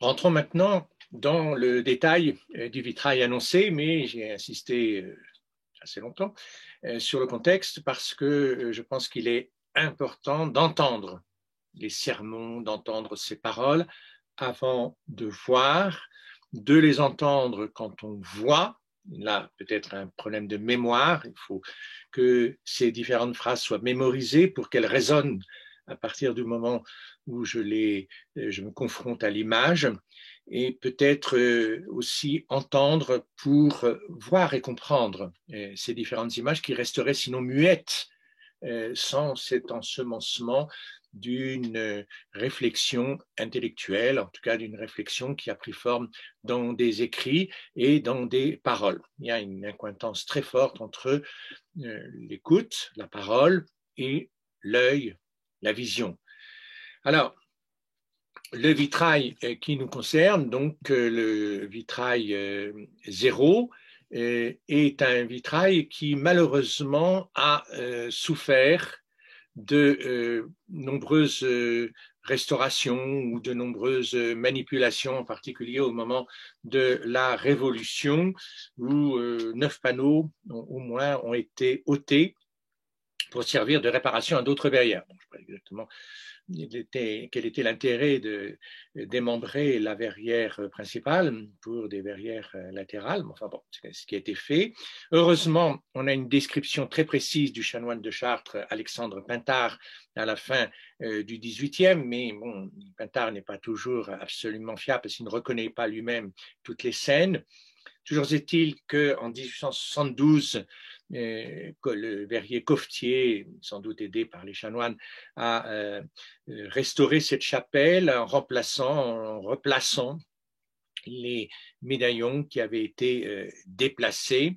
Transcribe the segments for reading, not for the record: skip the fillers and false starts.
Rentrons maintenant dans le détail du vitrail annoncé, mais j'ai insisté assez longtemps sur le contexte parce que je pense qu'il est important d'entendre les sermons, d'entendre ces paroles avant de voir, de les entendre quand on voit. Là, peut-être un problème de mémoire. Il faut que ces différentes phrases soient mémorisées pour qu'elles résonnent à partir du moment où je me confronte à l'image, et peut-être aussi entendre pour voir et comprendre ces différentes images qui resteraient sinon muettes sans cet ensemencement d'une réflexion intellectuelle, en tout cas d'une réflexion qui a pris forme dans des écrits et dans des paroles. Il y a une accointance très forte entre l'écoute, la parole, et l'œil, la vision. Alors, le vitrail qui nous concerne, donc le vitrail 0, est un vitrail qui malheureusement a souffert de nombreuses restaurations ou de nombreuses manipulations, en particulier au moment de la Révolution, où 9 panneaux au moins ont été ôtés pour servir de réparation à d'autres verrières. Bon, je ne sais pas exactement quel était l'intérêt de démembrer la verrière principale pour des verrières latérales. Enfin bon, c'est ce qui a été fait. Heureusement, on a une description très précise du chanoine de Chartres, Alexandre Pintard, à la fin du XVIIIe, mais bon, Pintard n'est pas toujours absolument fiable parce qu'il ne reconnaît pas lui-même toutes les scènes. Toujours est-il qu'en 1872, le verrier Coffetier, sans doute aidé par les chanoines, a restauré cette chapelle en replaçant les médaillons qui avaient été déplacés.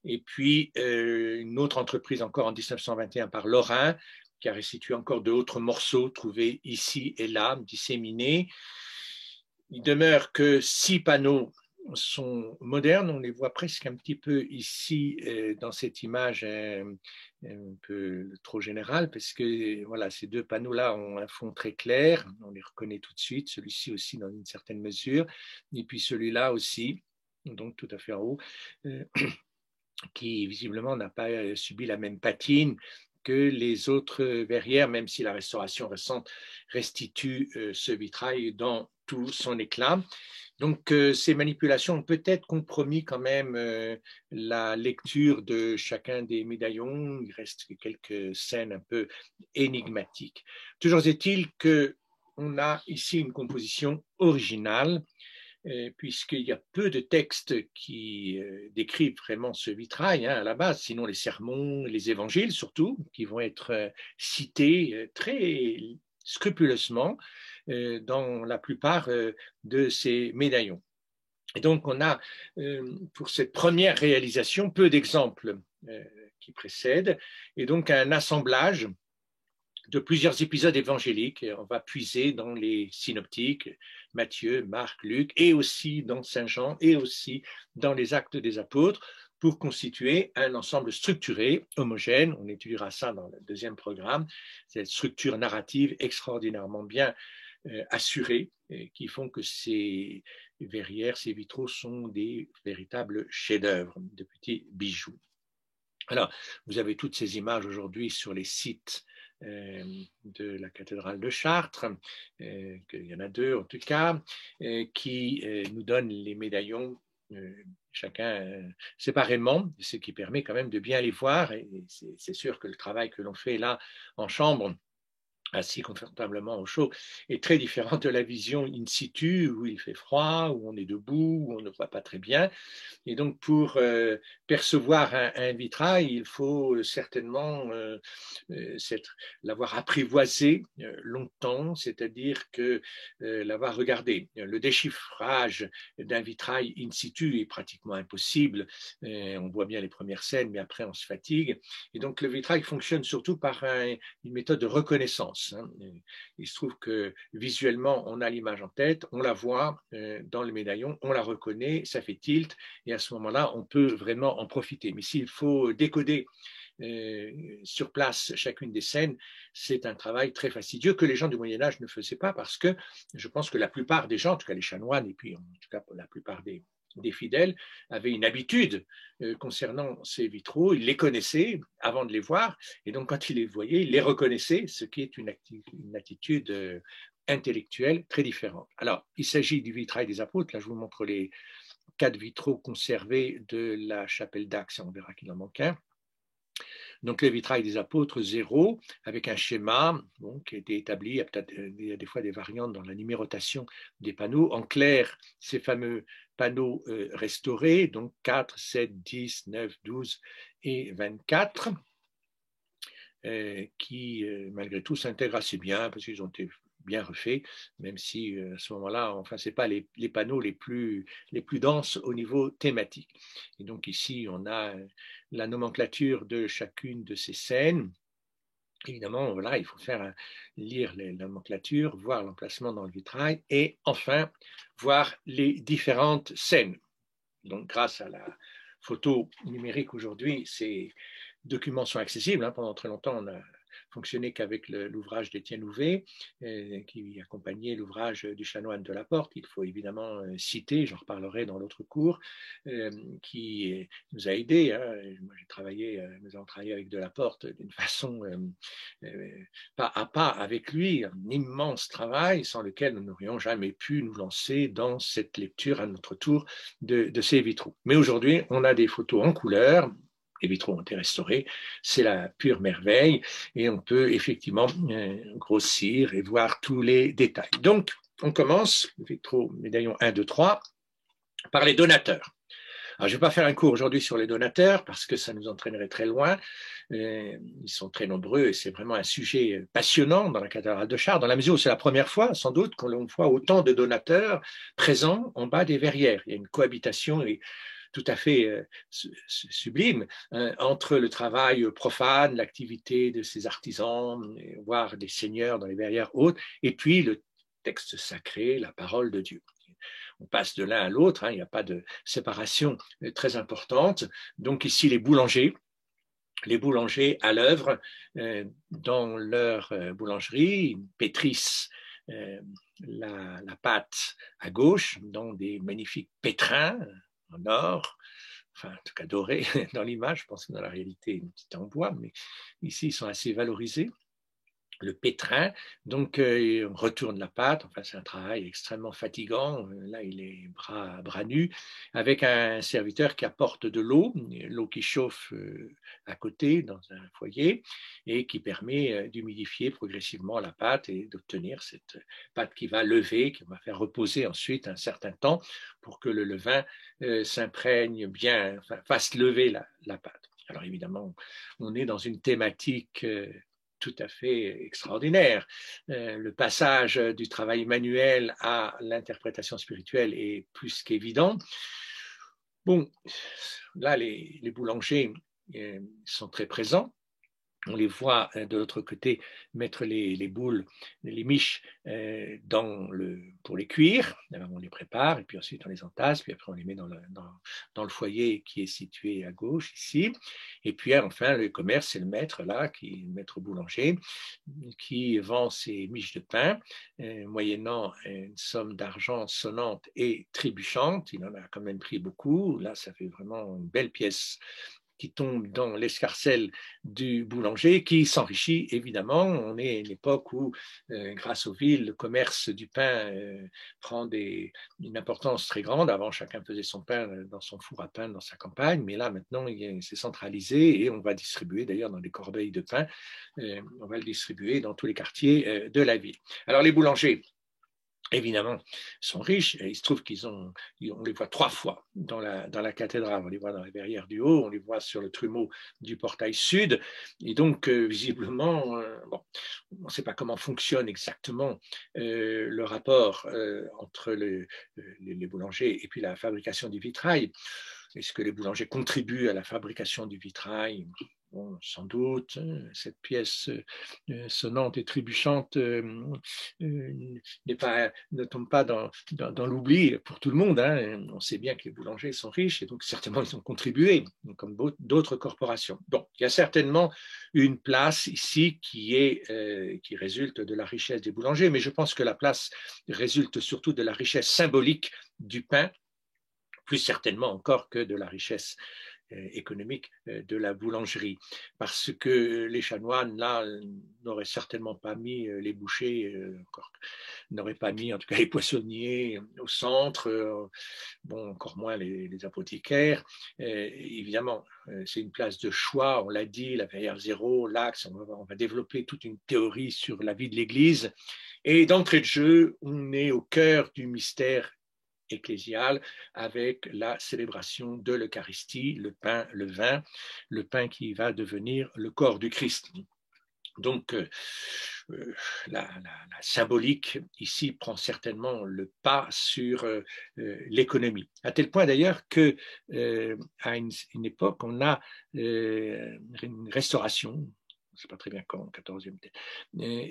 Et puis, une autre entreprise encore en 1921 par Lorrain, qui a restitué encore d'autres morceaux trouvés ici et là, disséminés. Il demeure que 6 panneaux sont modernes, on les voit presque un petit peu ici dans cette image un peu trop générale, parce que voilà, ces 2 panneaux-là ont un fond très clair, on les reconnaît tout de suite, celui-ci aussi dans une certaine mesure, et puis celui-là aussi, donc tout à fait en haut, qui visiblement n'a pas subi la même patine que les autres verrières, même si la restauration récente restitue ce vitrail dans tout son éclat. Donc, ces manipulations ont peut-être compromis quand même la lecture de chacun des médaillons. Il reste quelques scènes un peu énigmatiques. Toujours est-il qu'on a ici une composition originale, puisqu'il y a peu de textes qui décrivent vraiment ce vitrail à la base, sinon les sermons, les évangiles surtout, qui vont être cités très scrupuleusement dans la plupart de ces médaillons. Et donc, on a, pour cette première réalisation, peu d'exemples qui précèdent, et donc un assemblage de plusieurs épisodes évangéliques. On va puiser dans les synoptiques, Matthieu, Marc, Luc, et aussi dans Saint Jean, et aussi dans les Actes des Apôtres, pour constituer un ensemble structuré, homogène. On étudiera ça dans le deuxième programme, cette structure narrative extraordinairement bien assurée, qui font que ces verrières, ces vitraux sont des véritables chefs-d'œuvre, de petits bijoux. Alors, vous avez toutes ces images aujourd'hui sur les sites de la cathédrale de Chartres, il y en a 2 en tout cas, qui nous donnent les médaillons chacun séparément, ce qui permet quand même de bien les voir. Et c'est sûr que le travail que l'on fait là en chambre, assis confortablement au chaud, est très différent de la vision in situ, où il fait froid, où on est debout, où on ne voit pas très bien. Et donc, pour percevoir un vitrail, il faut certainement l'avoir apprivoisé longtemps, c'est-à-dire que l'avoir regardé. Le déchiffrage d'un vitrail in situ est pratiquement impossible. On voit bien les premières scènes, mais après, on se fatigue. Et donc, le vitrail fonctionne surtout par une méthode de reconnaissance. Il se trouve que visuellement, on a l'image en tête, on la voit dans le médaillon, on la reconnaît, ça fait tilt, et à ce moment-là, on peut vraiment en profiter. Mais s'il faut décoder sur place chacune des scènes, c'est un travail très fastidieux que les gens du Moyen-Âge ne faisaient pas parce que je pense que la plupart des gens, en tout cas les chanoines et puis en tout cas la plupart des fidèles, avaient une habitude concernant ces vitraux. Ils les connaissaient avant de les voir et donc quand ils les voyaient, ils les reconnaissaient, ce qui est une attitude intellectuelle très différente. Alors, il s'agit du vitrail des apôtres. Là, je vous montre les 4 vitraux conservés de la chapelle d'Axe, on verra qu'il en manque un. Donc, le vitrail des apôtres, 0, avec un schéma qui a été établi. Il y a peut-être des fois des variantes dans la numérotation des panneaux. En clair, ces fameux panneaux restaurés, donc 4, 7, 10, 9, 12 et 24, qui, malgré tout, s'intègrent assez bien parce qu'ils ont été bien refaits, même si à ce moment-là, enfin, ce n'est pas les panneaux les plus denses au niveau thématique. Et donc ici, on a la nomenclature de chacune de ces scènes. Évidemment, voilà, il faut lire les nomenclatures, voir l'emplacement dans le vitrail et enfin voir les différentes scènes. Donc, grâce à la photo numérique aujourd'hui, ces documents sont accessibles. Pendant très longtemps, on a fonctionné qu'avec l'ouvrage d'Étienne Louvet, qui accompagnait l'ouvrage du chanoine de la Porte. Il faut évidemment citer, j'en reparlerai dans l'autre cours, qui nous a aidés. Moi, nous avons travaillé avec de la Porte d'une façon pas à pas avec lui, un immense travail sans lequel nous n'aurions jamais pu nous lancer dans cette lecture à notre tour de ces vitraux. Mais aujourd'hui, on a des photos en couleur. Les vitraux ont été restaurés, c'est la pure merveille et on peut effectivement grossir et voir tous les détails. Donc, on commence, vitraux, médaillon 1, 2, 3, par les donateurs. Alors, je ne vais pas faire un cours aujourd'hui sur les donateurs parce que ça nous entraînerait très loin. Ils sont très nombreux et c'est vraiment un sujet passionnant dans la cathédrale de Chartres, dans la mesure où c'est la première fois, sans doute, qu'on voit autant de donateurs présents en bas des verrières. Il y a une cohabitation tout à fait sublime entre le travail profane, l'activité de ces artisans, voire des seigneurs dans les verrières hautes, et puis le texte sacré, la parole de Dieu. On passe de l'un à l'autre, il n'y a pas de séparation très importante. Donc ici, les boulangers à l'œuvre dans leur boulangerie, pétrissent la pâte à gauche dans des magnifiques pétrins en or, enfin en tout cas doré dans l'image, je pense que dans la réalité c'est en bois, mais ici ils sont assez valorisés. Le pétrin, donc on retourne la pâte, enfin c'est un travail extrêmement fatigant, là il est bras nus, avec un serviteur qui apporte de l'eau qui chauffe à côté dans un foyer et qui permet d'humidifier progressivement la pâte et d'obtenir cette pâte qui va lever, qui va faire reposer ensuite un certain temps pour que le levain s'imprègne bien, enfin, fasse lever la pâte. Alors évidemment, on est dans une thématique tout à fait extraordinaire. Le passage du travail manuel à l'interprétation spirituelle est plus qu'évident. Bon, là, les boulangers sont très présents. On les voit de l'autre côté mettre les boules, les miches pour les cuire. Alors on les prépare et puis ensuite on les entasse, puis après on les met dans le foyer qui est situé à gauche ici. Et puis enfin le commerce, c'est le maître là, le maître boulanger, qui vend ses miches de pain moyennant une somme d'argent sonnante et trébuchante. Il en a quand même pris beaucoup. Là, ça fait vraiment une belle pièce qui tombe dans l'escarcelle du boulanger, qui s'enrichit évidemment. On est à une époque où, grâce aux villes, le commerce du pain prend une importance très grande. Avant, chacun faisait son pain dans son four à pain, dans sa campagne, mais là, maintenant, c'est centralisé et on va distribuer, d'ailleurs, dans des corbeilles de pain, on va le distribuer dans tous les quartiers de la ville. Alors, les boulangers, évidemment, sont riches. Et il se trouve on les voit 3 fois dans la cathédrale. On les voit dans la verrière du haut, on les voit sur le trumeau du portail sud. Et donc, visiblement, on ne sait pas comment fonctionne exactement le rapport entre les boulangers et puis la fabrication du vitrail. Est-ce que les boulangers contribuent à la fabrication du vitrail ? Bon, sans doute, cette pièce sonnante et trébuchante ne tombe pas dans l'oubli pour tout le monde. Hein. On sait bien que les boulangers sont riches et donc certainement ils ont contribué, comme d'autres corporations. Bon, il y a certainement une place ici qui résulte de la richesse des boulangers, mais je pense que la place résulte surtout de la richesse symbolique du pain, plus certainement encore que de la richesse économique de la boulangerie, parce que les chanoines, là, n'auraient certainement pas mis les bouchers, n'auraient pas mis en tout cas les poissonniers au centre, bon, encore moins les apothicaires. Évidemment, c'est une place de choix, on l'a dit, la barrière zéro, l'axe, on va développer toute une théorie sur la vie de l'Église, et d'entrée de jeu, on est au cœur du mystère ecclésiale avec la célébration de l'Eucharistie, le pain, le pain qui va devenir le corps du Christ. Donc, la symbolique ici prend certainement le pas sur l'économie. À tel point d'ailleurs que à une époque, on a une restauration, je ne sais pas très bien quand, 14e,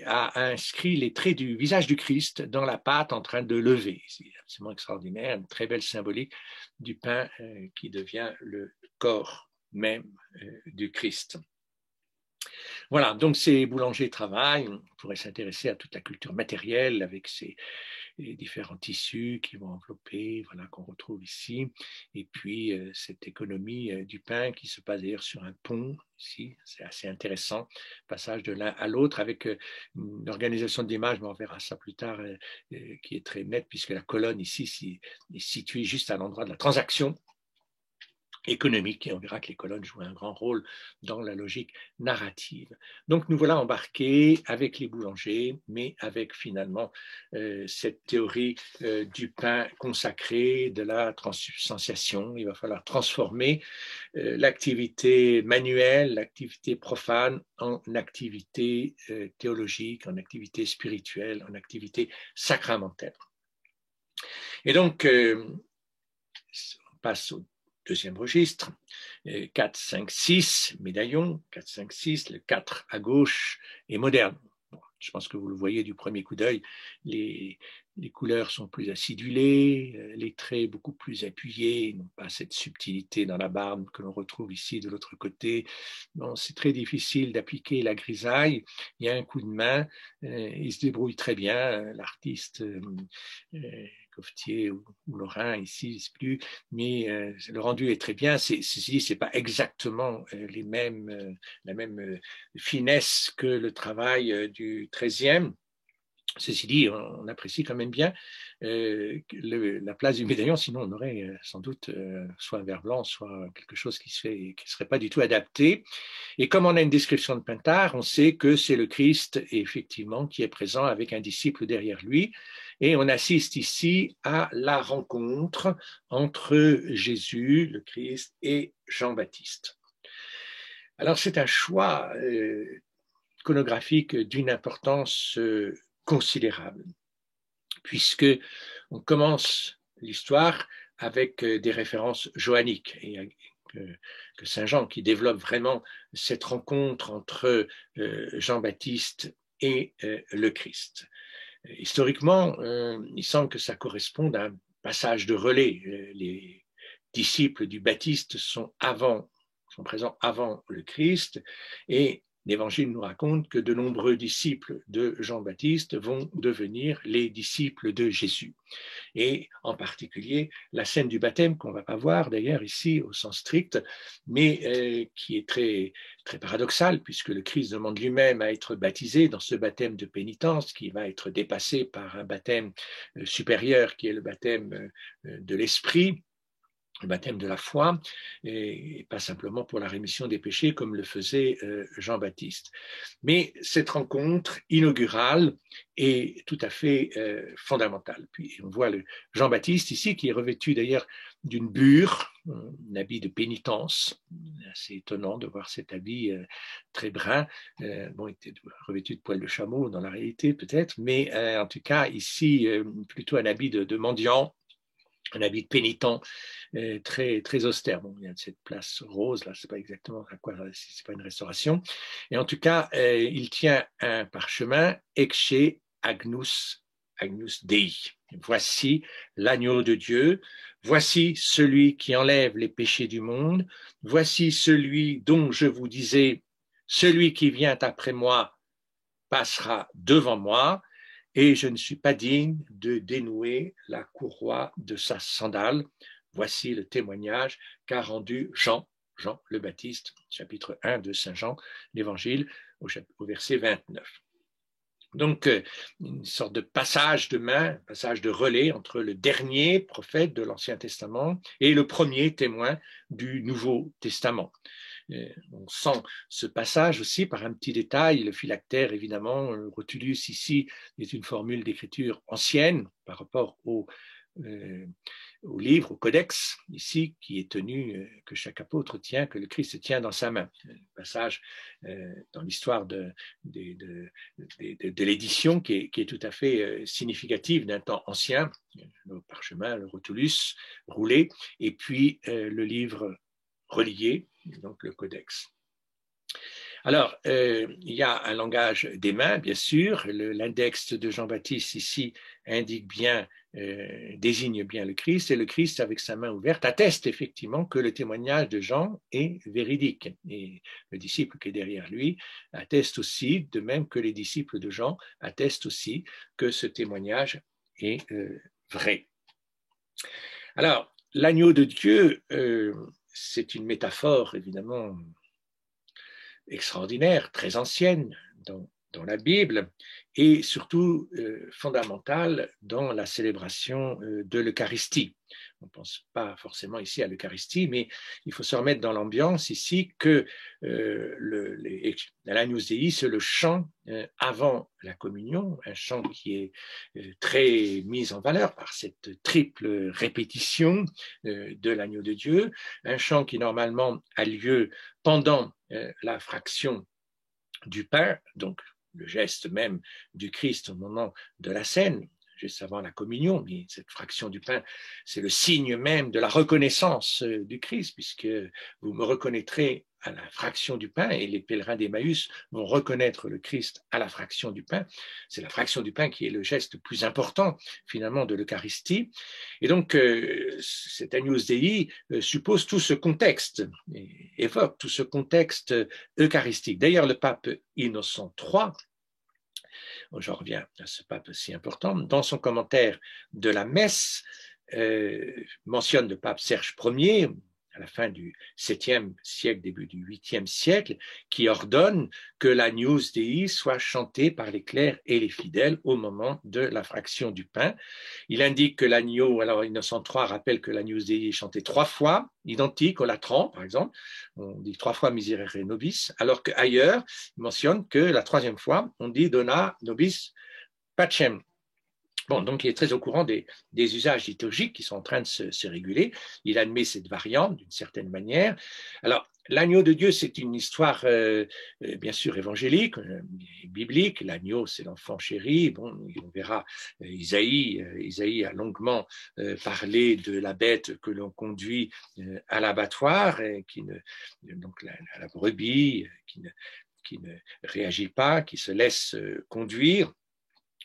a inscrit les traits du visage du Christ dans la pâte en train de lever. C'est absolument extraordinaire, une très belle symbolique du pain qui devient le corps même du Christ. Voilà, donc ces boulangers travaillent, on pourrait s'intéresser à toute la culture matérielle avec ces différents tissus qui vont envelopper, voilà, qu'on retrouve ici, et puis cette économie du pain qui se passe d'ailleurs sur un pont, ici, c'est assez intéressant, passage de l'un à l'autre avec une organisation d'image, mais on verra ça plus tard, qui est très nette, puisque la colonne ici est située juste à l'endroit de la transaction économique, et on verra que les colonnes jouent un grand rôle dans la logique narrative. Donc nous voilà embarqués avec les boulangers, mais avec finalement cette théorie du pain consacré, de la transsubstantiation. Il va falloir transformer l'activité manuelle, l'activité profane en activité théologique, en activité spirituelle, en activité sacramentelle. Et donc, on passe au deuxième registre, 4, 5, 6, médaillon, 4, 5, 6, le 4 à gauche est moderne. Bon, je pense que vous le voyez du premier coup d'œil, les couleurs sont plus acidulées, les traits beaucoup plus appuyés, n'ont pas cette subtilité dans la barbe que l'on retrouve ici de l'autre côté. Bon, c'est très difficile d'appliquer la grisaille, il y a un coup de main, il se débrouille très bien, l'artiste Coffetier ou Lorrain ici, je ne sais plus, mais le rendu est très bien. Ceci dit, ce n'est pas exactement la même finesse que le travail du 13e. Ceci dit, on apprécie quand même bien la place du médaillon, sinon on aurait sans doute soit un verre blanc, soit quelque chose qui ne serait pas du tout adapté. Et comme on a une description de Pintard, on sait que c'est le Christ, effectivement, qui est présent avec un disciple derrière lui. Et on assiste ici à la rencontre entre Jésus, le Christ, et Jean-Baptiste. Alors c'est un choix iconographique d'une importance considérable, puisque on commence l'histoire avec des références johanniques et que Saint Jean qui développe vraiment cette rencontre entre Jean-Baptiste et le Christ. Historiquement, il semble que ça corresponde à un passage de relais. Les disciples du Baptiste sont présents avant le Christ, et l'Évangile nous raconte que de nombreux disciples de Jean-Baptiste vont devenir les disciples de Jésus. Et en particulier, la scène du baptême, qu'on ne va pas voir d'ailleurs ici au sens strict, mais qui est très, très paradoxale, puisque le Christ demande lui-même à être baptisé dans ce baptême de pénitence qui va être dépassé par un baptême supérieur qui est le baptême de l'Esprit, le baptême de la foi, et pas simplement pour la rémission des péchés comme le faisait Jean-Baptiste. Mais cette rencontre inaugurale est tout à fait fondamentale. Puis on voit le Jean-Baptiste ici, qui est revêtu d'ailleurs d'une bure, un habit de pénitence. C'est étonnant de voir cet habit très brun. Bon, il était revêtu de poils de chameau dans la réalité peut-être, mais en tout cas ici, plutôt un habit de mendiant, un habit de pénitent très, très austère. Bon, il y a cette place rose, là, je ne sais pas exactement à quoi, si ce n'est pas une restauration. Et en tout cas, il tient un parchemin, Ecce Agnus Dei. Voici l'agneau de Dieu, voici celui qui enlève les péchés du monde, voici celui dont je vous disais, celui qui vient après moi passera devant moi, et je ne suis pas digne de dénouer la courroie de sa sandale. Voici le témoignage qu'a rendu Jean le Baptiste, chapitre 1 de Saint Jean, l'Évangile, au verset 29. Donc, une sorte de passage de main, passage de relais entre le dernier prophète de l'Ancien Testament et le premier témoin du Nouveau Testament. On sent ce passage aussi par un petit détail, le phylactère évidemment, rotulus ici est une formule d'écriture ancienne par rapport au livre, au codex, ici, qui est tenu, que chaque apôtre tient, que le Christ tient dans sa main. Un passage dans l'histoire de l'édition qui est tout à fait significative d'un temps ancien, le parchemin, le rotulus roulé, et puis le livre relié, donc le codex. Alors, il y a un langage des mains, bien sûr. L'index de Jean-Baptiste ici indique bien, désigne bien le Christ, et le Christ, avec sa main ouverte, atteste effectivement que le témoignage de Jean est véridique. Et le disciple qui est derrière lui atteste aussi, de même que les disciples de Jean attestent aussi que ce témoignage est vrai. Alors, l'agneau de Dieu, c'est une métaphore, évidemment, extraordinaire, très ancienne dans la Bible et surtout fondamentale dans la célébration de l'Eucharistie. On ne pense pas forcément ici à l'Eucharistie, mais il faut se remettre dans l'ambiance ici que l'Agnus Dei, c'est le chant avant la communion, un chant qui est très mis en valeur par cette triple répétition de l'agneau de Dieu, un chant qui normalement a lieu pendant la fraction du pain, donc le geste même du Christ au moment de la scène, juste avant la communion, mais cette fraction du pain, c'est le signe même de la reconnaissance du Christ, puisque vous me reconnaîtrez à la fraction du pain, et les pèlerins d'Emmaüs vont reconnaître le Christ à la fraction du pain. C'est la fraction du pain qui est le geste le plus important, finalement, de l'Eucharistie. Et donc, cet Agnus Dei suppose tout ce contexte, évoque tout ce contexte eucharistique. D'ailleurs, le pape Innocent III, j'en reviens à ce pape si important, dans son commentaire de la messe, mentionne le pape Serge Ier, à la fin du 7e siècle, début du 8e siècle, qui ordonne que l'Agnus Dei soit chanté par les clercs et les fidèles au moment de la fraction du pain. Il indique que l'agneau, alors Innocent III rappelle que l'Agnus Dei est chanté 3 fois, identique au latran, par exemple, on dit 3 fois Miserere Nobis, alors qu'ailleurs, il mentionne que la 3e fois, on dit Dona Nobis Pacem. Bon, donc il est très au courant des usages liturgiques qui sont en train de se réguler. Il admet cette variante d'une certaine manière. Alors, l'agneau de Dieu, c'est une histoire bien sûr évangélique, biblique. L'agneau, c'est l'enfant chéri. Bon, on verra Isaïe a longuement parlé de la bête que l'on conduit à l'abattoir, donc la brebis qui ne réagit pas, qui se laisse conduire.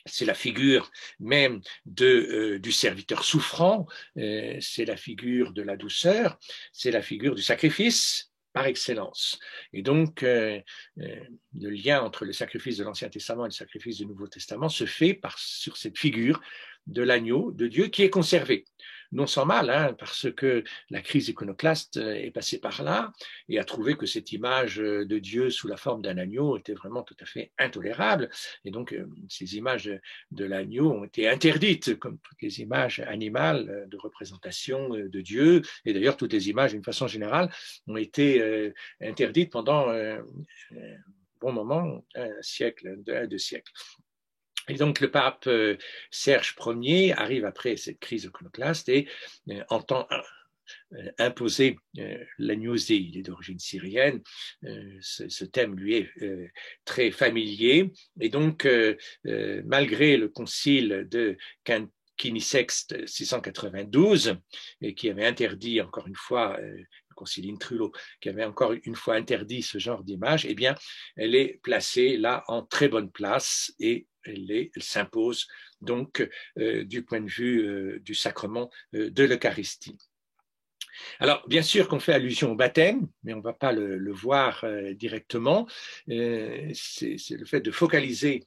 C'est la figure même du serviteur souffrant, c'est la figure de la douceur, c'est la figure du sacrifice par excellence. Et donc, le lien entre le sacrifice de l'Ancien Testament et le sacrifice du Nouveau Testament se fait sur cette figure de l'agneau de Dieu qui est conservée. Non sans mal, hein, parce que la crise iconoclaste est passée par là et a trouvé que cette image de Dieu sous la forme d'un agneau était vraiment tout à fait intolérable. Et donc, ces images de l'agneau ont été interdites, comme toutes les images animales de représentation de Dieu. Et d'ailleurs, toutes les images, d'une façon générale, ont été interdites pendant un bon moment, un siècle, 2 siècles. Et donc le pape Serge Ier arrive après cette crise iconoclaste et entend imposer l'Agnus Dei. Il est d'origine syrienne, ce thème lui est très familier, et donc malgré le concile de Quinisext 692, et qui avait interdit, encore une fois, le concile Trullo, qui avait encore une fois interdit ce genre d'image, eh bien, elle est placée là en très bonne place et elle s'impose donc du point de vue du sacrement de l'Eucharistie. Alors, bien sûr qu'on fait allusion au baptême, mais on ne va pas le voir directement. C'est le fait de focaliser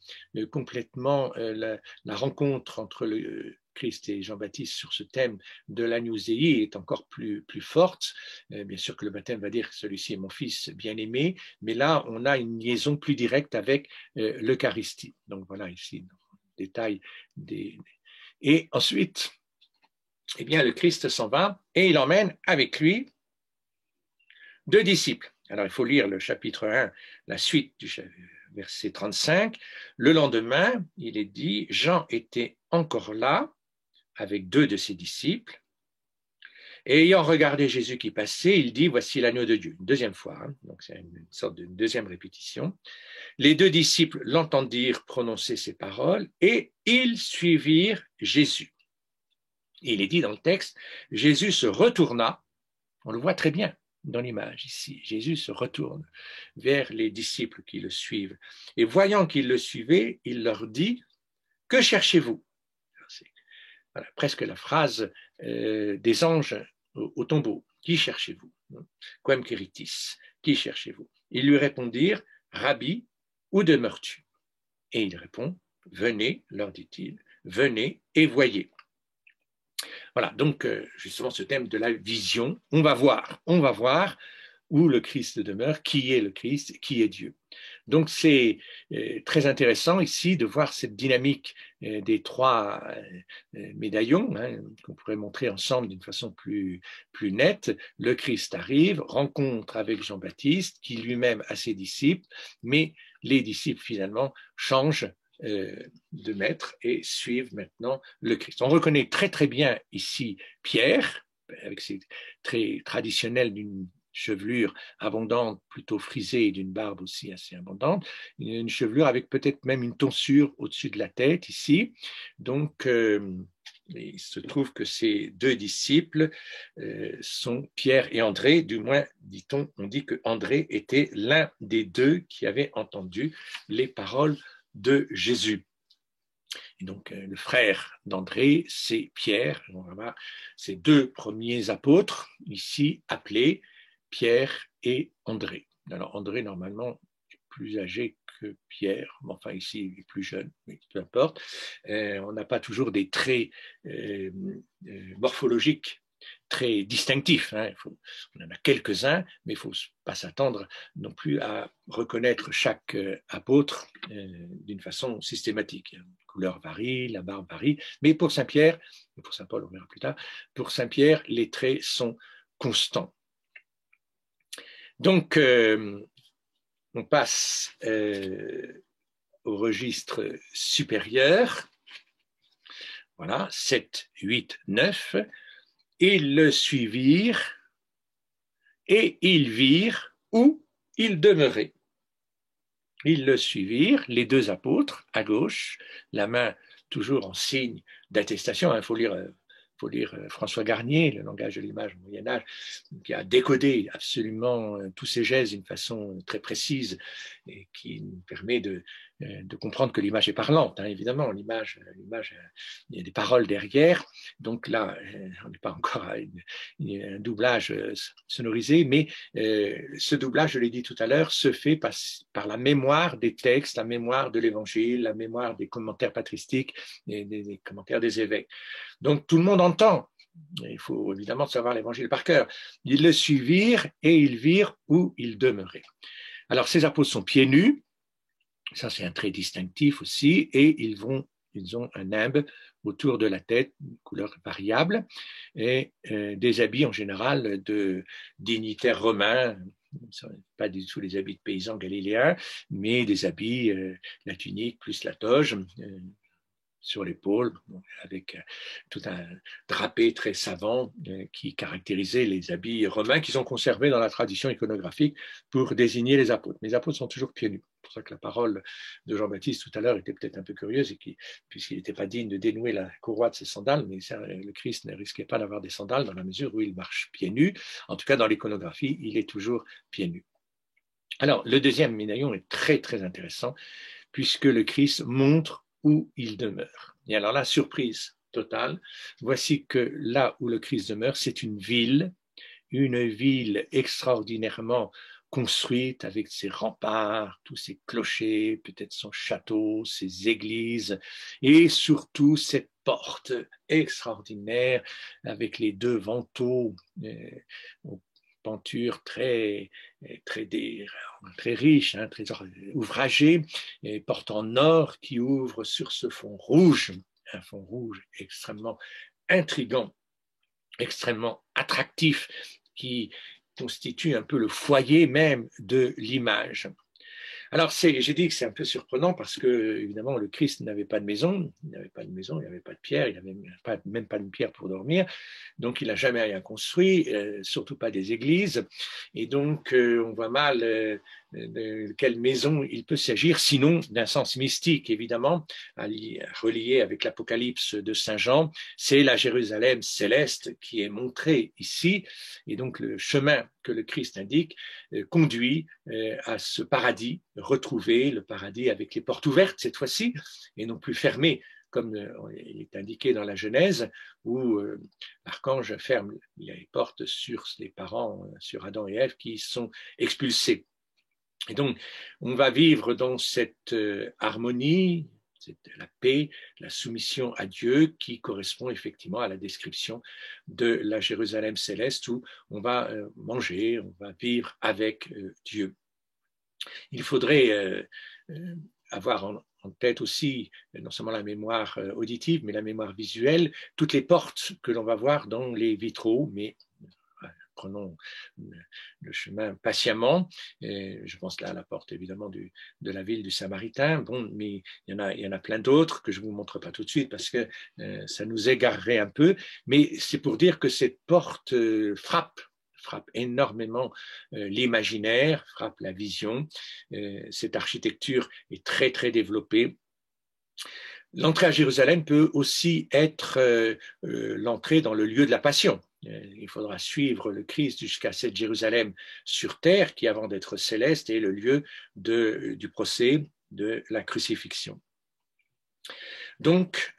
complètement la rencontre entre le Christ et Jean-Baptiste sur ce thème de l'agnoustéie est encore plus forte. Bien sûr que le baptême va dire que celui-ci est mon fils bien-aimé, mais là, on a une liaison plus directe avec l'Eucharistie. Donc voilà, ici, détail des... Et ensuite, eh bien, le Christ s'en va et il emmène avec lui 2 disciples. Alors, il faut lire le chapitre 1, la suite du verset 35. Le lendemain, il est dit, Jean était encore là avec 2 de ses disciples. Et ayant regardé Jésus qui passait, il dit, voici l'agneau de Dieu. Une deuxième fois, hein, donc c'est une sorte de deuxième répétition. Les 2 disciples l'entendirent prononcer ces paroles et ils suivirent Jésus. Et il est dit dans le texte, Jésus se retourna, on le voit très bien dans l'image ici, Jésus se retourne vers les disciples qui le suivent. Et voyant qu'ils le suivaient, il leur dit, que cherchez-vous? C'est voilà, presque la phrase des anges au tombeau. Qui cherchez-vous? Quem queritis? Qui cherchez-vous? Ils lui répondirent, Rabbi, où demeures-tu? Et il répond, venez, leur dit-il, venez et voyez. Voilà, donc justement ce thème de la vision, on va voir où le Christ demeure, qui est le Christ, qui est Dieu. Donc c'est très intéressant ici de voir cette dynamique des 3 médaillons hein, qu'on pourrait montrer ensemble d'une façon plus nette. Le Christ arrive, rencontre avec Jean-Baptiste, qui lui-même a ses disciples, mais les disciples finalement changent de maître et suivent maintenant le Christ. On reconnaît très très bien ici Pierre, avec ses traits traditionnels d'une chevelure abondante, plutôt frisée, et d'une barbe aussi assez abondante, une chevelure avec peut-être même une tonsure au-dessus de la tête ici. Donc, il se trouve que ces 2 disciples sont Pierre et André, du moins, dit-on, on dit que André était l'un des 2 qui avait entendu les paroles de Jésus. Et donc, le frère d'André, c'est Pierre. On va voir ces 2 premiers apôtres, ici appelés Pierre et André. Alors, André, normalement, est plus âgé que Pierre, mais enfin, ici, il est plus jeune, mais peu importe. On n'a pas toujours des traits morphologiques très distinctifs. Hein. On en a quelques-uns, mais il ne faut pas s'attendre non plus à reconnaître chaque apôtre d'une façon systématique. La couleur varie, la barbe varie, mais pour Saint-Pierre, et pour Saint-Paul, on verra plus tard, pour Saint-Pierre, les traits sont constants. Donc, on passe au registre supérieur. Voilà, 7, 8, 9. Ils le suivirent et ils virent où il demeurait. Ils le suivirent, les 2 apôtres, à gauche, la main toujours en signe d'attestation. Il faut lire François Garnier, le langage de l'image au Moyen-Âge, qui a décodé absolument tous ces gestes d'une façon très précise et qui nous permet de comprendre que l'image est parlante. Hein, évidemment, l'image, il y a des paroles derrière. Donc là, on n'est pas encore à un doublage sonorisé, mais ce doublage, je l'ai dit tout à l'heure, se fait par la mémoire des textes, la mémoire de l'Évangile, la mémoire des commentaires patristiques, des commentaires des évêques. Donc tout le monde entend. Il faut évidemment savoir l'Évangile par cœur. Ils le suivirent et ils virent où il demeurait. Alors ces apôtres sont pieds nus, ça c'est un trait distinctif aussi, et ils ont un nimbe autour de la tête, une couleur variable, et des habits en général de dignitaires romains, pas du tout les habits de paysans galiléens, mais des habits, la tunique plus la toge, sur l'épaule, avec tout un drapé très savant qui caractérisait les habits romains qu'ils ont conservés dans la tradition iconographique pour désigner les apôtres. Mais les apôtres sont toujours pieds nus. pour ça que la parole de Jean-Baptiste tout à l'heure était peut-être un peu curieuse, puisqu'il n'était pas digne de dénouer la courroie de ses sandales, mais le Christ ne risquait pas d'avoir des sandales dans la mesure où il marche pieds nus. En tout cas, dans l'iconographie, il est toujours pieds nus. Alors, le deuxième médaillon est très, très intéressant, puisque le Christ montre où il demeure. Et alors là, surprise totale, voici que là où le Christ demeure, c'est une ville extraordinairement construite avec ses remparts, tous ses clochers, peut-être son château, ses églises, et surtout cette porte extraordinaire avec les deux vantaux aux pentures très riches, hein, très ouvragées, et porte en or qui ouvre sur ce fond rouge, un fond rouge extrêmement intrigant, extrêmement attractif, qui constitue un peu le foyer même de l'image. Alors, j'ai dit que c'est un peu surprenant parce que, évidemment, le Christ n'avait pas de maison, il n'avait pas de pierre, il n'avait même pas de pierre pour dormir, donc il n'a jamais rien construit, surtout pas des églises, et donc on voit mal de quelle maison il peut s'agir, sinon d'un sens mystique, évidemment, relié avec l'Apocalypse de Saint Jean, c'est la Jérusalem céleste qui est montrée ici, et donc le chemin que le Christ indique conduit à ce paradis, retrouver le paradis avec les portes ouvertes cette fois-ci, et non plus fermées, comme il est indiqué dans la Genèse, où l'archange ferme les portes sur les parents, sur Adam et Ève, qui sont expulsés. Et donc, on va vivre dans cette harmonie, la paix, la soumission à Dieu qui correspond effectivement à la description de la Jérusalem céleste où on va manger, on va vivre avec Dieu. Il faudrait avoir en tête aussi non seulement la mémoire auditive, mais la mémoire visuelle, toutes les portes que l'on va voir dans les vitraux, mais prenons le chemin patiemment. Et je pense là à la porte évidemment de la ville du Samaritain. Bon, mais il y en a plein d'autres que je ne vous montre pas tout de suite parce que ça nous égarerait un peu. Mais c'est pour dire que cette porte frappe énormément l'imaginaire, frappe la vision. Cette architecture est très, très développée. L'entrée à Jérusalem peut aussi être l'entrée dans le lieu de la passion. Il faudra suivre le Christ jusqu'à cette Jérusalem sur terre qui, avant d'être céleste, est le lieu du procès, de la crucifixion. Donc,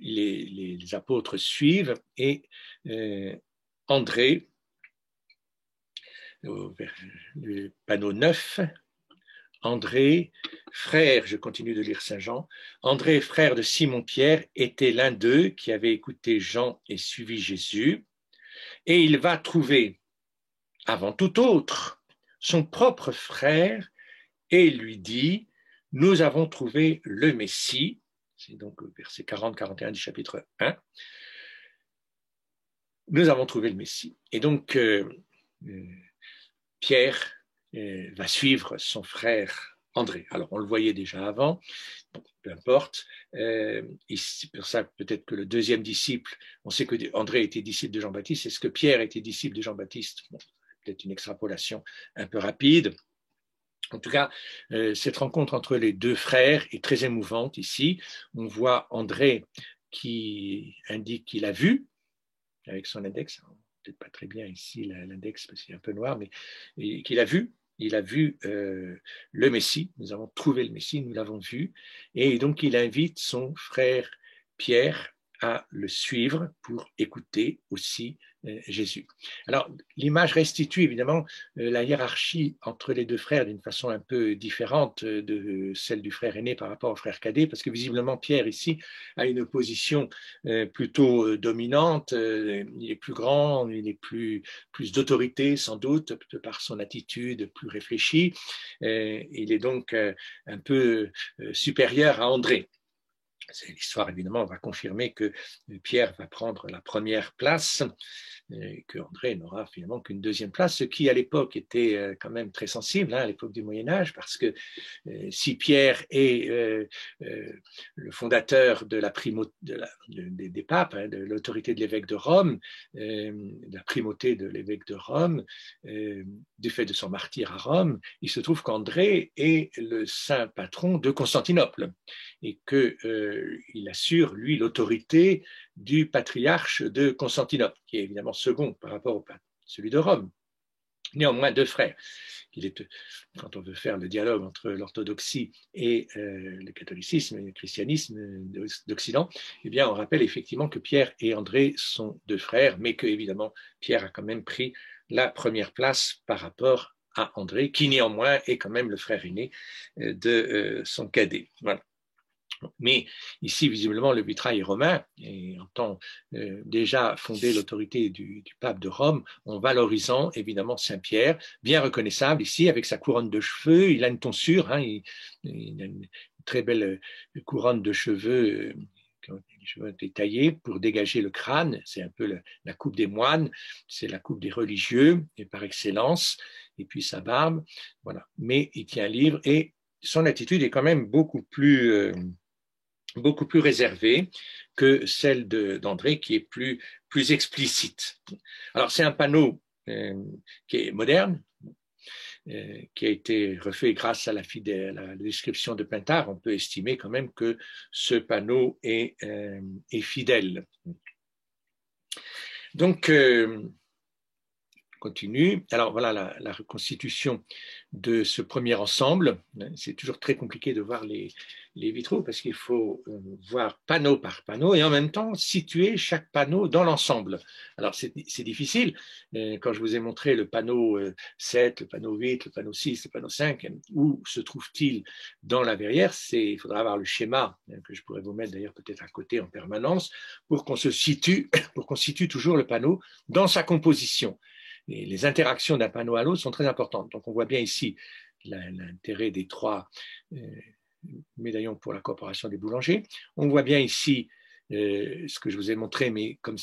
les apôtres suivent et André, le panneau 9, André, frère, je continue de lire Saint Jean, André, frère de Simon-Pierre, était l'un d'eux qui avait écouté Jean et suivi Jésus, et il va trouver, avant tout autre, son propre frère et lui dit, nous avons trouvé le Messie, c'est donc verset 40-41 du chapitre 1, nous avons trouvé le Messie. Et donc, Pierre va suivre son frère André. Alors, on le voyait déjà avant, bon, peu importe. C'est pour ça peut-être que le deuxième disciple, on sait que André était disciple de Jean-Baptiste, est-ce que Pierre était disciple de Jean-Baptiste? Bon, peut-être une extrapolation un peu rapide. En tout cas, cette rencontre entre les deux frères est très émouvante ici. On voit André qui indique qu'il a vu, avec son index, peut-être pas très bien ici l'index parce qu'il est un peu noir, mais qu'il a vu, il a vu le Messie, nous avons trouvé le Messie, nous l'avons vu, et donc il invite son frère Pierre à le suivre pour écouter aussi Jésus. Alors, l'image restitue évidemment la hiérarchie entre les deux frères d'une façon un peu différente de celle du frère aîné par rapport au frère cadet, parce que visiblement Pierre ici a une position plutôt dominante, il est plus grand, il est plus d'autorité sans doute, par son attitude plus réfléchie, il est donc un peu supérieur à André. L'histoire, évidemment, va confirmer que Pierre va prendre la première place et que André n'aura finalement qu'une deuxième place, ce qui, à l'époque, était quand même très sensible, à l'époque du Moyen-Âge, parce que si Pierre est le fondateur de des papes, de l'autorité de l'évêque de Rome, de la primauté de l'évêque de Rome, du fait de son martyre à Rome, il se trouve qu'André est le saint patron de Constantinople et qu'il assure, lui, l'autorité du patriarche de Constantinople, qui est évidemment second par rapport au celui de Rome. Néanmoins, deux frères. Quand on veut faire le dialogue entre l'orthodoxie et le catholicisme et le christianisme d'Occident, eh bien, on rappelle effectivement que Pierre et André sont deux frères, mais que, évidemment, Pierre a quand même pris la première place par rapport à André, qui néanmoins est quand même le frère aîné de son cadet. Voilà. Mais ici, visiblement, le vitrail est romain et entend déjà fonder l'autorité du pape de Rome en valorisant évidemment Saint-Pierre, bien reconnaissable ici avec sa couronne de cheveux. Il a une tonsure, il a une très belle couronne de cheveux. Les cheveux ont été taillés pour dégager le crâne. C'est un peu la coupe des moines, c'est la coupe des religieux et par excellence. Et puis sa barbe, voilà. Mais il tient un livre et son attitude est quand même beaucoup plus réservée que celle d'André, qui est plus explicite. Alors, c'est un panneau qui est moderne, qui a été refait grâce à la description de Pintard. On peut estimer quand même que ce panneau est fidèle. Donc, continue. Alors voilà la reconstitution de ce premier ensemble. C'est toujours très compliqué de voir les vitraux parce qu'il faut voir panneau par panneau et en même temps situer chaque panneau dans l'ensemble. Alors c'est difficile. Quand je vous ai montré le panneau 7, le panneau 8, le panneau 6, le panneau 5, où se trouve-t-il dans la verrière? Il faudra avoir le schéma que je pourrais vous mettre d'ailleurs peut-être à côté en permanence pour qu'on situe toujours le panneau dans sa composition. Et les interactions d'un panneau à l'autre sont très importantes. Donc on voit bien ici l'intérêt des trois médaillons pour la coopération des boulangers. On voit bien ici ce que je vous ai montré, mais comme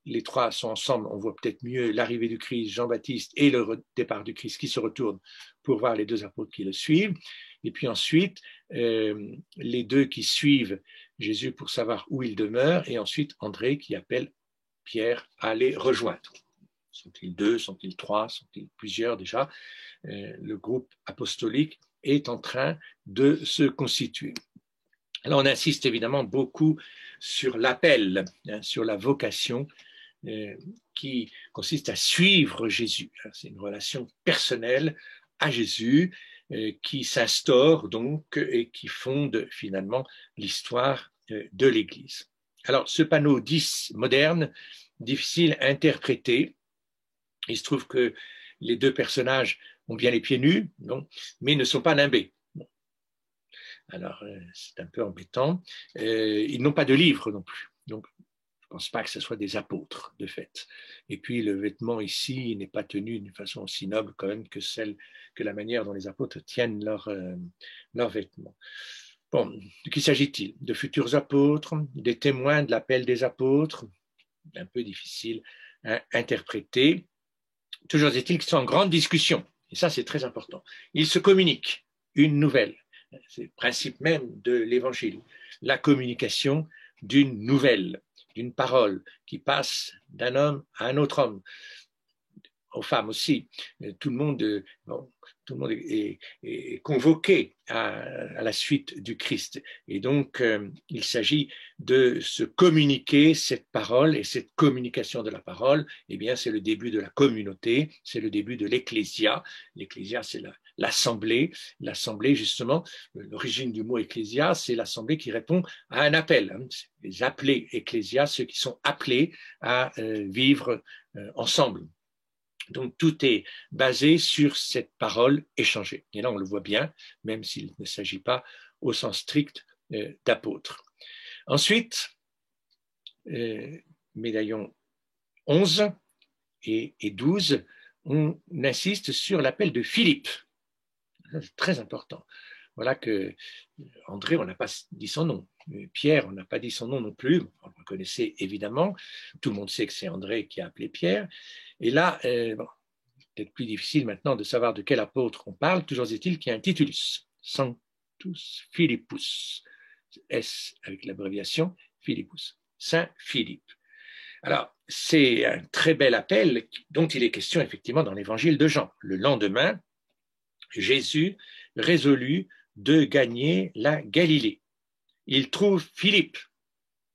les trois sont ensemble, on voit peut-être mieux l'arrivée du Christ, Jean-Baptiste, et le départ du Christ qui se retournent pour voir les deux apôtres qui le suivent. Et puis ensuite, les deux qui suivent Jésus pour savoir où il demeure, et ensuite André qui appelle Pierre à les rejoindre. Sont-ils deux, sont-ils trois, sont-ils plusieurs déjà? Le groupe apostolique est en train de se constituer. Alors on insiste évidemment beaucoup sur l'appel, sur la vocation qui consiste à suivre Jésus. C'est une relation personnelle à Jésus qui s'instaure donc et qui fonde finalement l'histoire de l'Église. Alors ce panneau 10 moderne, difficile à interpréter. Il se trouve que les deux personnages ont bien les pieds nus, non, mais ne sont pas nimbés. Bon. Alors, c'est un peu embêtant. Ils n'ont pas de livre non plus. Donc, je ne pense pas que ce soit des apôtres, de fait. Et puis, le vêtement ici n'est pas tenu d'une façon aussi noble quand même que la manière dont les apôtres tiennent leurs vêtements. Bon, de qui s'agit-il? De futurs apôtres, des témoins de l'appel des apôtres? Un peu difficile à interpréter. Toujours est-il qu'ils sont en grande discussion, et ça c'est très important. Ils se communiquent une nouvelle, c'est le principe même de l'évangile, la communication d'une nouvelle, d'une parole qui passe d'un homme à un autre homme, aux femmes aussi. Tout le monde est convoqué à la suite du Christ. Et donc, il s'agit de se communiquer cette parole, et cette communication de la parole, eh bien, c'est le début de la communauté, c'est le début de l'ecclésia. L'ecclésia, c'est l'assemblée. L'assemblée, justement, l'origine du mot ecclésia, c'est l'assemblée qui répond à un appel. Les appelés ecclésia, ceux qui sont appelés à vivre ensemble. Donc tout est basé sur cette parole échangée. Et là, on le voit bien, même s'il ne s'agit pas au sens strict d'apôtre. Ensuite, médaillon 11 et 12, on insiste sur l'appel de Philippe. C'est très important. Voilà que André, on n'a pas dit son nom. Pierre, on n'a pas dit son nom non plus, on le connaissait évidemment, tout le monde sait que c'est André qui a appelé Pierre. Et là, bon, peut-être plus difficile maintenant de savoir de quel apôtre on parle, toujours est-il qu'il y a un titulus, Sanctus Philippus, S avec l'abréviation Philippus, Saint Philippe. Alors, c'est un très bel appel dont il est question effectivement dans l'évangile de Jean. Le lendemain, Jésus résolut de gagner la Galilée. Il trouve Philippe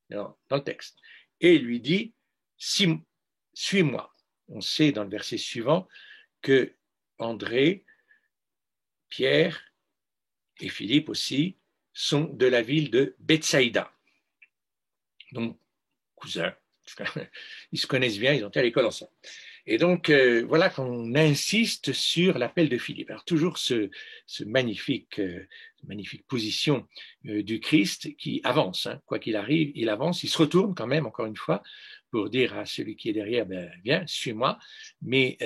dans le texte et lui dit « Suis-moi ». On sait dans le verset suivant que André, Pierre et Philippe aussi sont de la ville de Bethsaïda. Donc, cousins, ils se connaissent bien, ils ont été à l'école ensemble. Et donc, voilà qu'on insiste sur l'appel de Philippe. Alors, toujours ce magnifique position du Christ qui avance, hein. Quoi qu'il arrive, il avance, il se retourne quand même, encore une fois, pour dire à celui qui est derrière, ben, viens, suis-moi. Mais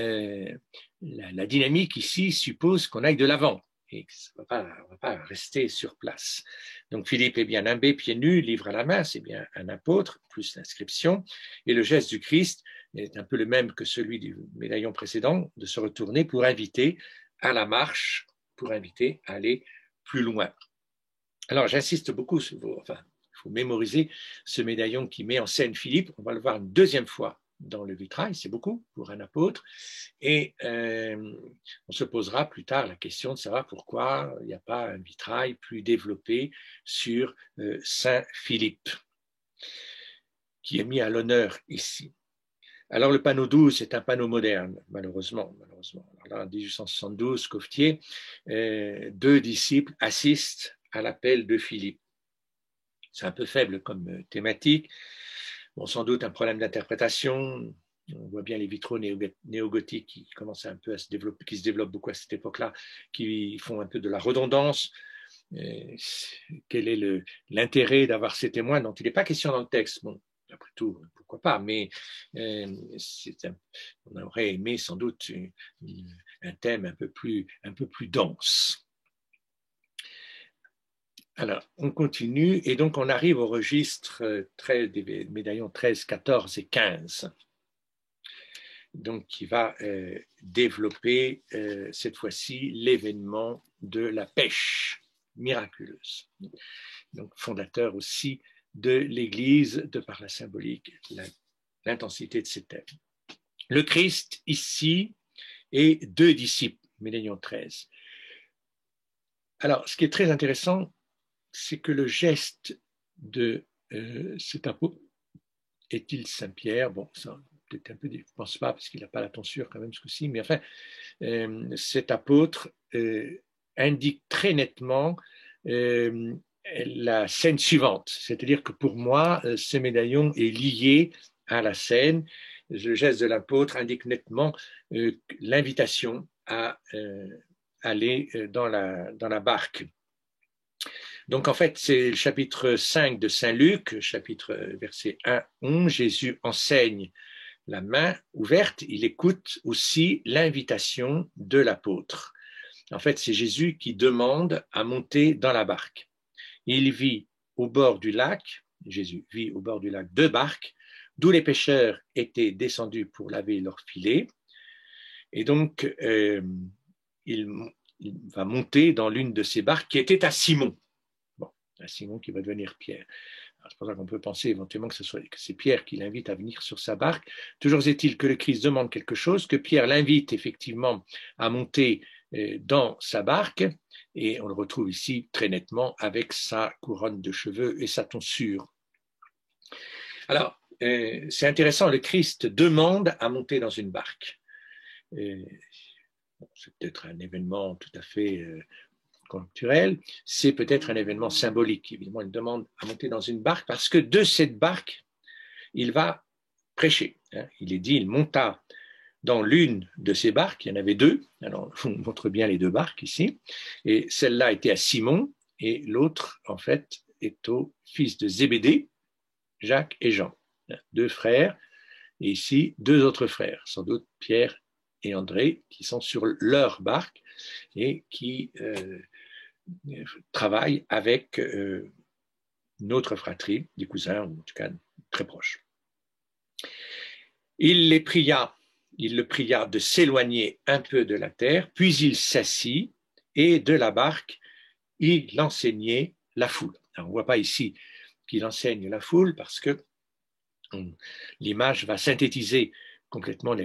la dynamique ici suppose qu'on aille de l'avant et qu'on ne va pas rester sur place. Donc Philippe est bien imbé, pieds nus, livre à la main, c'est bien un apôtre, plus l'inscription. Et le geste du Christ est un peu le même que celui du médaillon précédent, de se retourner pour inviter à la marche, pour inviter à aller plus loin. Alors j'insiste beaucoup sur il faut mémoriser ce médaillon qui met en scène Philippe. On va le voir une deuxième fois dans le vitrail, c'est beaucoup pour un apôtre. Et on se posera plus tard la question de savoir pourquoi il n'y a pas un vitrail plus développé sur Saint Philippe, qui est mis à l'honneur ici. Alors le panneau 12 est un panneau moderne, malheureusement. Alors là, en 1872, Coffetier, 2 disciples assistent à l'appel de Philippe. C'est un peu faible comme thématique. Bon, sans doute un problème d'interprétation. On voit bien les vitraux néo-gothiques qui commencent un peu à se développer, qui se développent beaucoup à cette époque-là, qui font un peu de la redondance. Quel est l'intérêt d'avoir ces témoins dont il n'est pas question dans le texte? Bon, après tout, pourquoi pas, mais on aurait aimé sans doute un thème un peu plus dense. Alors, on continue et donc on arrive au registre des médaillons 13, 14 et 15. Donc, qui va développer cette fois-ci l'événement de la pêche miraculeuse. Donc, fondateur aussi de l'Église, de par la symbolique, l'intensité de ces thèmes. Le Christ, ici, et 2 disciples, médaillon 13. Alors, ce qui est très intéressant, c'est que le geste de cet apôtre, est-il Saint-Pierre? Bon, ça peut-être un peu, je ne pense pas, parce qu'il n'a pas la tonsure quand même ce coup-ci, mais enfin, cet apôtre indique très nettement la scène suivante, c'est-à-dire que pour moi, ce médaillon est lié à la scène. Le geste de l'apôtre indique nettement l'invitation à aller dans la barque. Donc en fait, c'est le chapitre 5 de Saint Luc, verset 1-11, Jésus enseigne la main ouverte, il écoute aussi l'invitation de l'apôtre. En fait, c'est Jésus qui demande à monter dans la barque. Il vit au bord du lac, Jésus vit au bord du lac 2 barques, d'où les pêcheurs étaient descendus pour laver leurs filets. Et donc, il va monter dans l'une de ces barques qui était à Simon. Bon, à Simon qui va devenir Pierre. C'est pour ça qu'on peut penser éventuellement que c'est Pierre qui l'invite à venir sur sa barque. Toujours est-il que le Christ demande quelque chose, que Pierre l'invite effectivement à monter dans sa barque, et on le retrouve ici très nettement avec sa couronne de cheveux et sa tonsure. Alors, c'est intéressant, le Christ demande à monter dans une barque. C'est peut-être un événement tout à fait conjoncturel, c'est peut-être un événement symbolique. Évidemment, il demande à monter dans une barque parce que de cette barque, il va prêcher. Il est dit, il monta dans l'une de ces barques, il y en avait 2, alors on montre bien les 2 barques ici, et celle-là était à Simon, et l'autre, en fait, est au fils de Zébédée, Jacques et Jean, 2 frères, et ici 2 autres frères, sans doute Pierre et André, qui sont sur leur barque et qui travaillent avec autre fratrie, des cousins, ou en tout cas très proches. Il le pria de s'éloigner un peu de la terre, puis il s'assit et de la barque, il enseignait la foule. Alors, on ne voit pas ici qu'il enseigne la foule parce que l'image va synthétiser complètement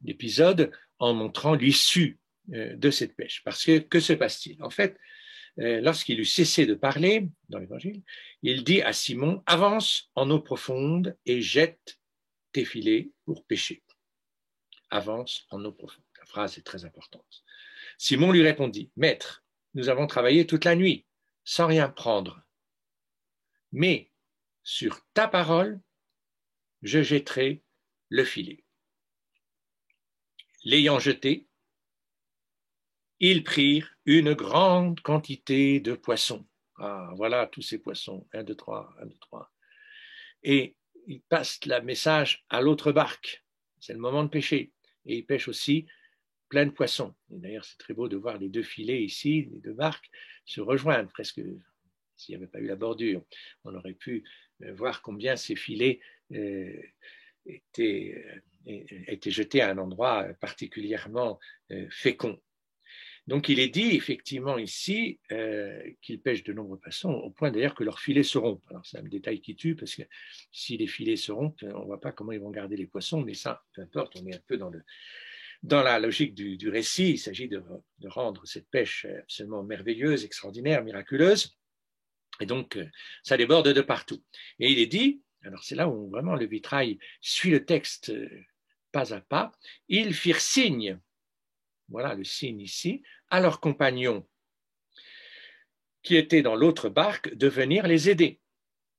l'épisode en montrant l'issue de cette pêche. Parce que se passe-t-il? En fait, lorsqu'il eut cessé de parler dans l'Évangile, il dit à Simon, avance en eau profonde et jette tes filets pour pêcher. Avance en eau profonde. La phrase est très importante. Simon lui répondit, Maître, nous avons travaillé toute la nuit sans rien prendre, mais sur ta parole, je jetterai le filet. L'ayant jeté, ils prirent une grande quantité de poissons. Ah, voilà tous ces poissons. 1, 2, 3, 1, 2, 3. Et ils passent le message à l'autre barque. C'est le moment de pêcher. Et ils pêchent aussi plein de poissons. Et d'ailleurs, c'est très beau de voir les deux filets ici, les deux barques, se rejoindre. Presque, s'il n'y avait pas eu la bordure, on aurait pu voir combien ces filets étaient jetés à un endroit particulièrement fécond. Donc, il est dit effectivement ici qu'ils pêchent de nombreux poissons, au point d'ailleurs que leurs filets se rompent. Alors, c'est un détail qui tue, parce que si les filets se rompent, on ne voit pas comment ils vont garder les poissons, mais ça, peu importe, on est un peu dans la logique du récit. Il s'agit de rendre cette pêche absolument merveilleuse, extraordinaire, miraculeuse. Et donc, ça déborde de partout. Et il est dit, alors c'est là où vraiment le vitrail suit le texte pas à pas, ils firent signe, voilà le signe ici, à leurs compagnons qui étaient dans l'autre barque de venir les aider.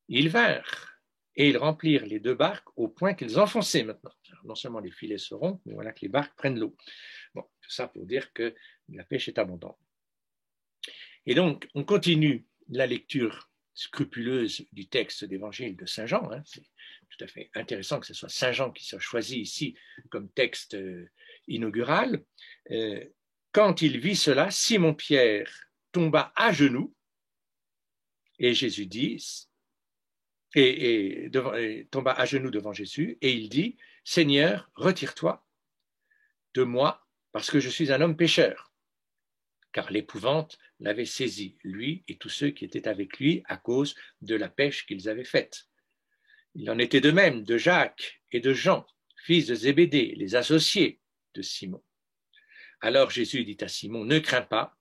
Ils vinrent et ils remplirent les deux barques au point qu'ils enfonçaient maintenant. Alors, non seulement les filets se rompent, mais voilà que les barques prennent l'eau. Bon, tout ça pour dire que la pêche est abondante. Et donc, on continue la lecture scrupuleuse du texte d'évangile de Saint Jean. C'est tout à fait intéressant que ce soit Saint Jean qui soit choisi ici comme texte inaugural. Quand il vit cela, Simon-Pierre tomba à genoux et Jésus dit, tomba à genoux devant Jésus et il dit, Seigneur, retire-toi de moi parce que je suis un homme pécheur. Car l'épouvante l'avait saisi, lui et tous ceux qui étaient avec lui à cause de la pêche qu'ils avaient faite. Il en était de même de Jacques et de Jean, fils de Zébédée, les associés de Simon. Alors Jésus dit à Simon, ne crains pas,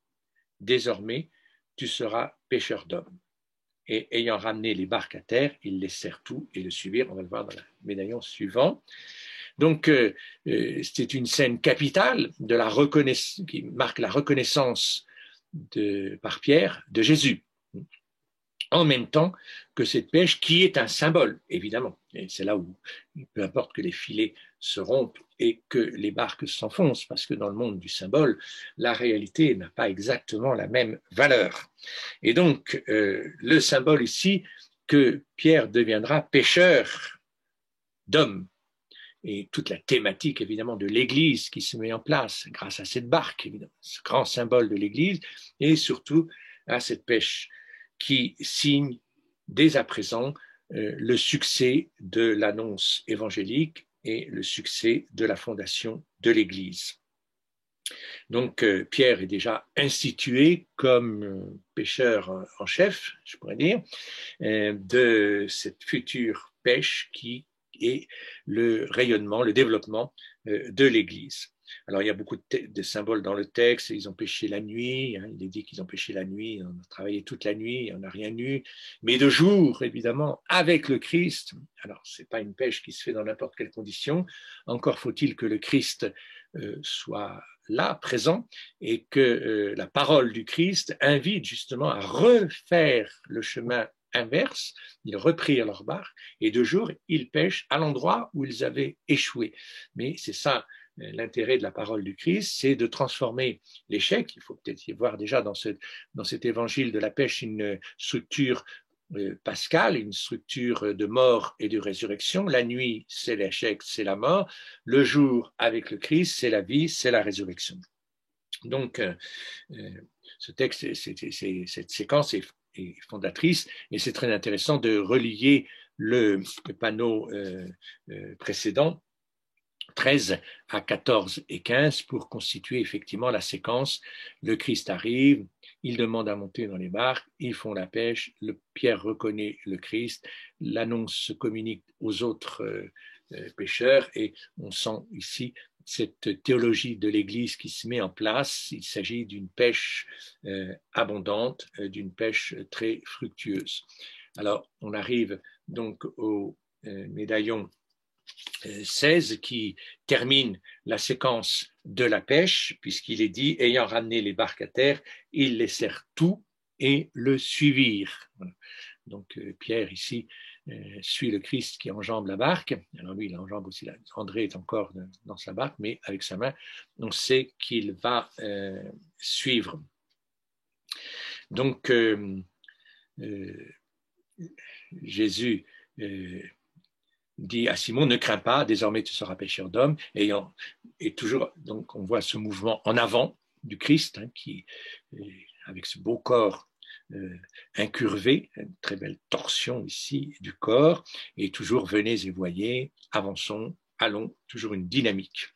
désormais tu seras pêcheur d'hommes. Et ayant ramené les barques à terre, ils laissèrent tout et le suivirent. On va le voir dans le médaillon suivant. Donc, c'est une scène capitale qui marque la reconnaissance par Pierre de Jésus, en même temps que cette pêche qui est un symbole, évidemment. Et c'est là où, peu importe que les filets se rompent et que les barques s'enfoncent, parce que dans le monde du symbole, la réalité n'a pas exactement la même valeur. Et donc, le symbole ici, que Pierre deviendra pêcheur d'hommes, et toute la thématique évidemment de l'Église qui se met en place grâce à cette barque, évidemment, ce grand symbole de l'Église, et surtout à cette pêche qui signe dès à présent le succès de l'annonce évangélique et le succès de la fondation de l'Église. Donc Pierre est déjà institué comme pêcheur en chef, je pourrais dire, de cette future pêche qui et le rayonnement, le développement de l'Église. Alors, il y a beaucoup de symboles dans le texte. Ils ont pêché la nuit. Il est dit qu'ils ont pêché la nuit. On a travaillé toute la nuit. On n'a rien eu. Mais de jour, évidemment, avec le Christ. Alors, ce n'est pas une pêche qui se fait dans n'importe quelle condition. Encore faut-il que le Christ soit là, présent, et que la parole du Christ invite justement à refaire le chemin inverse. Ils reprirent leur barque et de jour, ils pêchent à l'endroit où ils avaient échoué. Mais c'est ça l'intérêt de la parole du Christ, c'est de transformer l'échec. Il faut peut-être y voir déjà dans cet évangile de la pêche une structure pascale, une structure de mort et de résurrection. La nuit, c'est l'échec, c'est la mort. Le jour, avec le Christ, c'est la vie, c'est la résurrection. Donc, ce texte, cette séquence est et fondatrice. Et c'est très intéressant de relier le panneau précédent, 13 à 14 et 15, pour constituer effectivement la séquence. Le Christ arrive, il demande à monter dans les barques, ils font la pêche, Pierre reconnaît le Christ, l'annonce se communique aux autres pêcheurs, et on sent ici cette théologie de l'Église qui se met en place. Il s'agit d'une pêche abondante, d'une pêche très fructueuse. Alors, on arrive donc au médaillon 16 qui termine la séquence de la pêche, puisqu'il est dit, ayant ramené les barques à terre, ils laissèrent tout et le suivirent. Donc Pierre ici suit le Christ qui enjambe la barque. Alors lui, il enjambe aussi André est encore dans sa barque, mais avec sa main, on sait qu'il va suivre. Donc Jésus dit à Simon, ne crains pas, désormais tu seras pêcheur d'hommes. Et toujours, donc on voit ce mouvement en avant du Christ, qui, avec ce beau corps incurvé, une très belle torsion ici du corps, et toujours venez et voyez, avançons, allons, toujours une dynamique.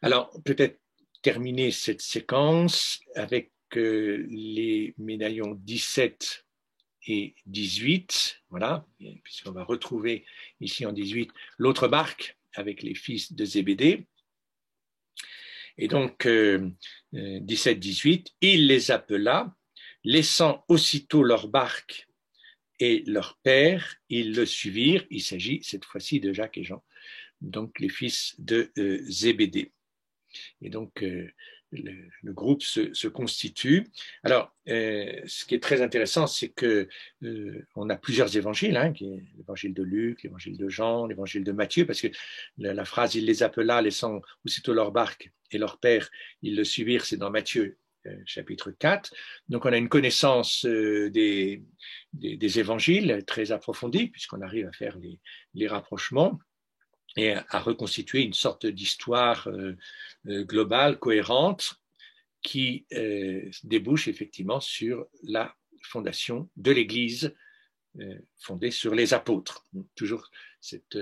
Alors, peut-être terminer cette séquence avec les médaillons 17 et 18, voilà, puisqu'on va retrouver ici en 18 l'autre barque avec les fils de Zébédée. Et donc, 17-18, il les appela, laissant aussitôt leur barque et leur père, ils le suivirent. Il s'agit cette fois-ci de Jacques et Jean, donc les fils de Zébédée. Et donc, le groupe se constitue. Alors, ce qui est très intéressant, c'est que on a plusieurs évangiles, l'évangile de Luc, l'évangile de Jean, l'évangile de Matthieu, parce que la phrase « il les appela, laissant aussitôt leur barque et leur père, ils le suivirent », c'est dans Matthieu chapitre 4. Donc, on a une connaissance des évangiles très approfondie, puisqu'on arrive à faire les rapprochements et à reconstituer une sorte d'histoire globale, cohérente, qui débouche effectivement sur la fondation de l'Église fondée sur les apôtres. Toujours cette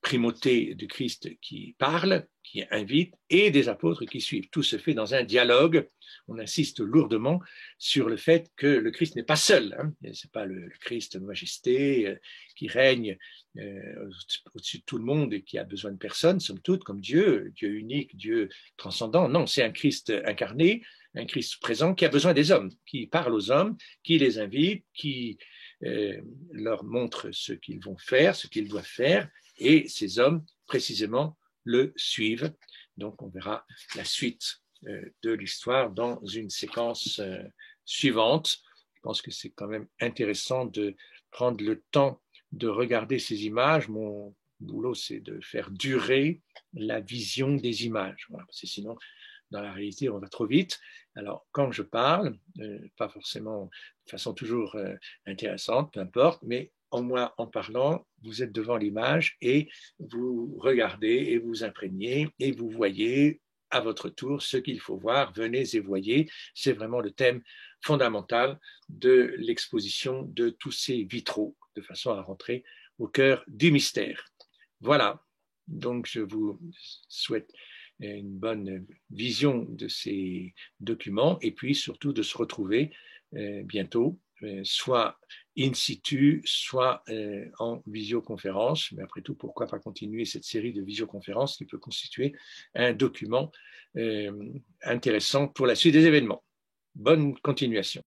primauté du Christ qui parle, qui invite, et des apôtres qui suivent. Tout se fait dans un dialogue. On insiste lourdement sur le fait que le Christ n'est pas seul. C'est pas le Christ de majesté qui règne au-dessus de tout le monde et qui a besoin de personne, somme toute, comme Dieu unique, Dieu transcendant. Non, c'est un Christ incarné, un Christ présent qui a besoin des hommes, qui parle aux hommes, qui les invite, qui leur montre ce qu'ils vont faire, ce qu'ils doivent faire, et ces hommes, précisément, le suivent. Donc, on verra la suite de l'histoire dans une séquence suivante. Je pense que c'est quand même intéressant de prendre le temps de regarder ces images. Mon boulot, c'est de faire durer la vision des images. Voilà, parce que sinon, dans la réalité, on va trop vite. Alors, quand je parle, pas forcément de façon toujours intéressante, peu importe, mais au moins en parlant, vous êtes devant l'image et vous regardez et vous imprégnez et vous voyez à votre tour ce qu'il faut voir. Venez et voyez. C'est vraiment le thème fondamental de l'exposition de tous ces vitraux, de façon à rentrer au cœur du mystère. Voilà. Donc, je vous souhaite une bonne vision de ces documents et puis surtout de se retrouver bientôt, soit in situ, soit en visioconférence. Mais après tout, pourquoi pas continuer cette série de visioconférences qui peut constituer un document intéressant pour la suite des événements. Bonne continuation.